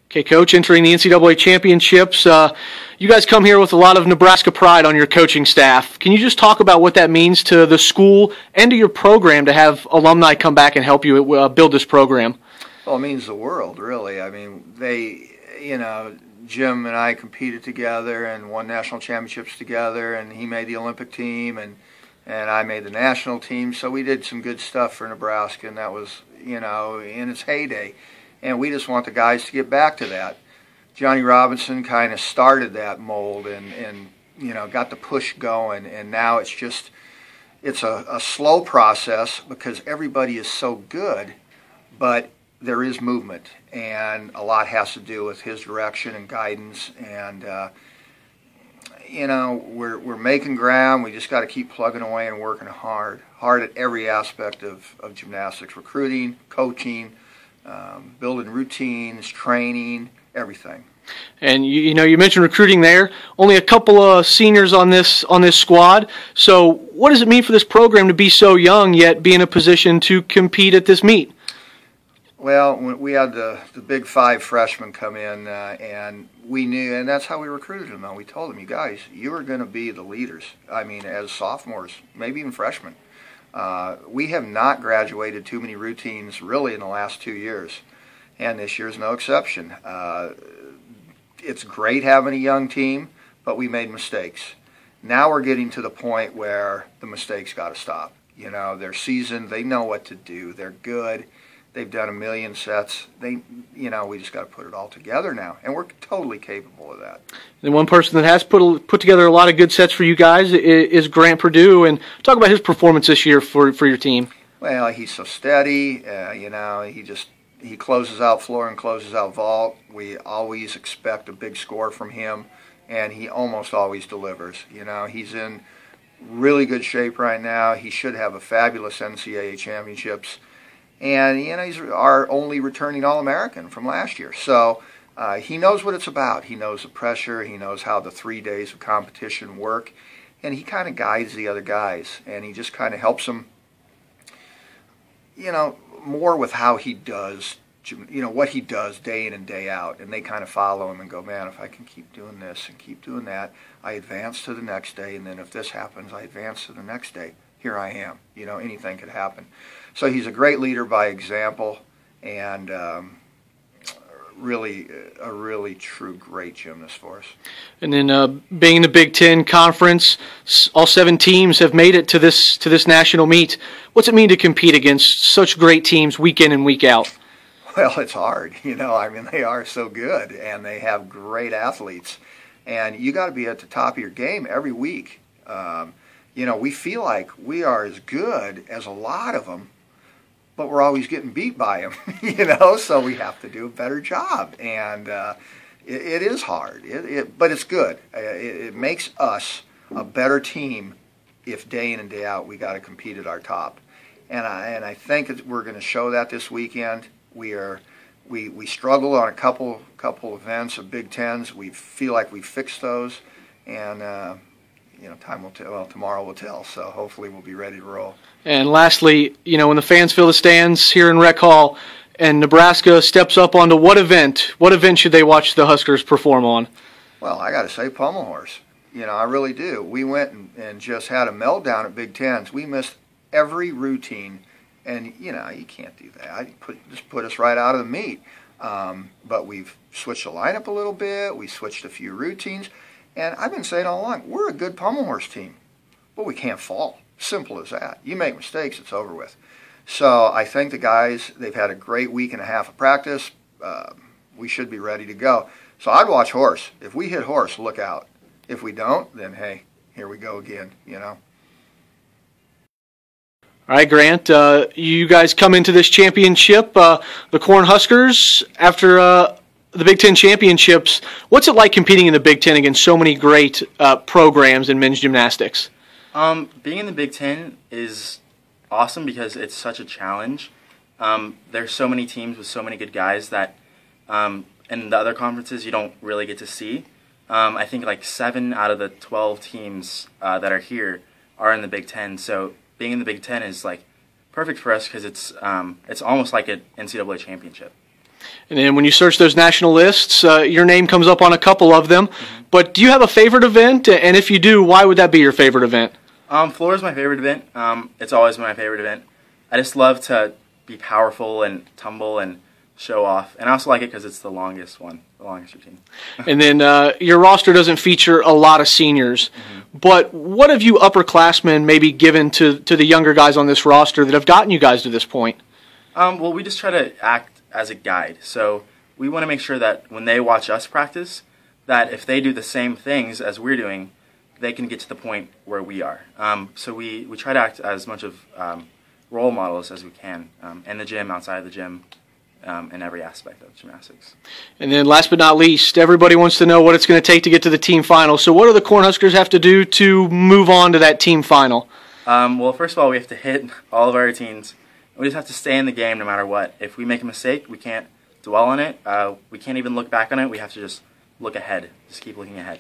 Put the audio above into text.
Okay, Coach, entering the NCAA championships, you guys come here with a lot of Nebraska pride on your coaching staff. Can you just talk about what that means to the school and to your program to have alumni come back and help you build this program? Well, it means the world, really. I mean, Jim and I competed together and won national championships together, and he made the Olympic team, and I made the national team. So we did some good stuff for Nebraska, and that was, in its heyday. And we just want the guys to get back to that. Johnny Robinson kind of started that mold and got the push going. And now it's a slow process because everybody is so good, but there is movement. And a lot has to do with his direction and guidance. And, we're making ground. We just got to keep plugging away and working hard at every aspect of gymnastics, recruiting, coaching, building routines, training, everything. And you mentioned recruiting there. Only a couple of seniors on this squad. So what does it mean for this program to be so young yet be in a position to compete at this meet? Well, we had the big 5 freshmen come in, and we knew, and that's how we recruited them. We told them, you guys, you are going to be the leaders. I mean, as sophomores, maybe even freshmen. We have not graduated too many routines really in the last 2 years, and this year's no exception. It's great having a young team, but we made mistakes. Now we're getting to the point where the mistakes got to stop. They're seasoned, they know what to do, they're good. They've done 1 million sets. We just got to put it all together now, and we're totally capable of that. And one person that has put together a lot of good sets for you guys is Grant Perdue. And talk about his performance this year for your team. Well, he's so steady. He closes out floor and closes out vault. We always expect a big score from him, and he almost always delivers. He's in really good shape right now. He should have a fabulous NCAA championships. And, he's our only returning All-American from last year. So he knows what it's about. He knows the pressure. He knows how the 3 days of competition work. And he kind of guides the other guys. And he just kind of helps them, more with how he does, what he does day in and day out. And they kind of follow him and go, man, if I can keep doing this and keep doing that, I advance to the next day. And then if this happens, I advance to the next day. Here I am. Anything could happen. So he's a great leader by example, and really a really true great gymnast for us. And then being in the Big Ten Conference, all 7 teams have made it to this national meet. What's it mean to compete against such great teams week in and week out? Well, it's hard. They are so good, and they have great athletes, and you got to be at the top of your game every week. We feel like we are as good as a lot of them, but we're always getting beat by them, so we have to do a better job. And it is hard, but it's good. It makes us a better team if day in and day out we got to compete at our top. And I think we're going to show that this weekend. We struggled on a couple events of Big Tens. We feel like we fixed those, and time will tell. Well, tomorrow will tell. So hopefully we'll be ready to roll. And lastly, when the fans fill the stands here in Rec Hall, and Nebraska steps up onto what event should they watch the Huskers perform on? Well, I got to say Pommel Horse. I really do. We went and just had a meltdown at Big Tens. We missed every routine, and you can't do that. Just put us right out of the meet. But we've switched the lineup a little bit. We switched a few routines. And I've been saying all along, we're a good Pommel Horse team, but we can't fall. Simple as that. You make mistakes, it's over with. So I think the guys, they've had a great week and a half of practice. We should be ready to go. So I'd watch Horse. If we hit Horse, look out. If we don't, then hey, here we go again, All right, Grant, you guys come into this championship, the Cornhuskers, after the Big Ten championships. What's it like competing in the Big Ten against so many great programs in men's gymnastics? Being in the Big Ten is awesome because it's such a challenge. There's so many teams with so many good guys that in the other conferences you don't really get to see. I think like 7 out of the 12 teams that are here are in the Big Ten. So being in the Big Ten is like perfect for us because it's almost like an NCAA championship. And then when you search those national lists, your name comes up on a couple of them. But do you have a favorite event? And if you do, why would that be your favorite event? Floor is my favorite event. It's always been my favorite event. I just love to be powerful and tumble and show off. And I also like it because it's the longest one, the longest routine. And then your roster doesn't feature a lot of seniors. But what have you upperclassmen maybe given to the younger guys on this roster that have gotten you guys to this point? Well, we just try to act as a guide. So we want to make sure that when they watch us practice, that if they do the same things as we're doing, they can get to the point where we are. So we try to act as much of role models as we can in the gym, outside of the gym, in every aspect of gymnastics. And then last but not least, everybody wants to know what it's going to take to get to the team final. So what do the Cornhuskers have to do to move on to that team final? Well, first of all, we have to hit all of our routines. We just have to stay in the game no matter what. If we make a mistake, we can't dwell on it. We can't even look back on it. We have to just look ahead. Just keep looking ahead.